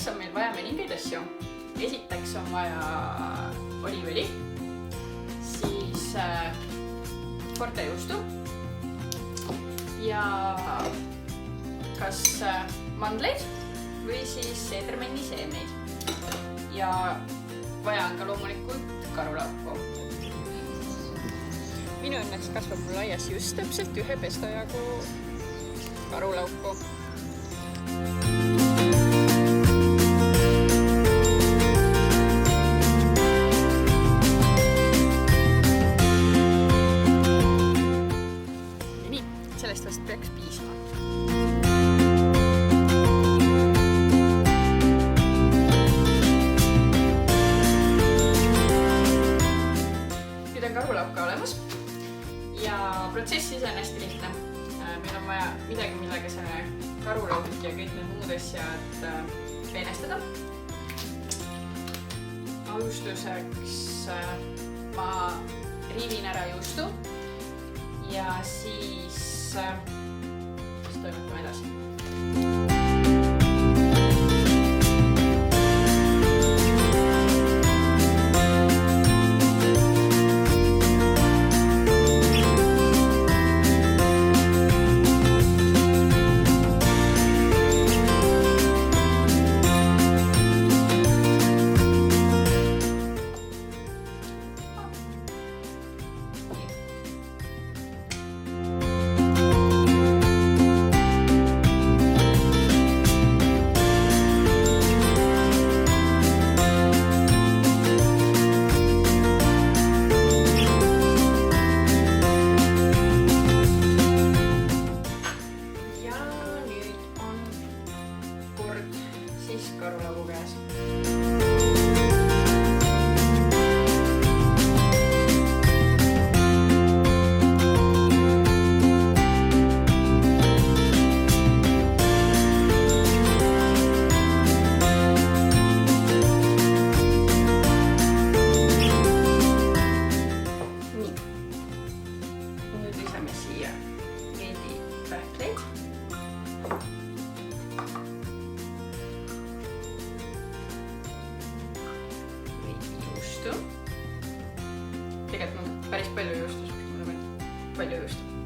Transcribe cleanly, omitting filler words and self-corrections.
selleks on meil vaja mõningaid asju. Esiteks on vaja oliivõli, siis fortejuustu ja kas mandleid või siis seedermenni seemneid. Ja vaja on ka loomulikult karulauku. Minu õnneks kasvab mul aias just täpselt 1 pesto jagu karulauku. Ja nii, sellest vast peaks piisama. Nüüd on karulauk ka olemas. Ja protsess ise on hästi lihtne. Meil on vaja midagi, millega see karulauk ja kõik need muud asjad peenestada. Alustuseks ma riivin ära juustu ja siis toimetame edasi. Karulaugu käes. Nii. Nüüd lisame siia veidi pähkleid. Tegelikult on päris palju juustu, mulle palju juustu.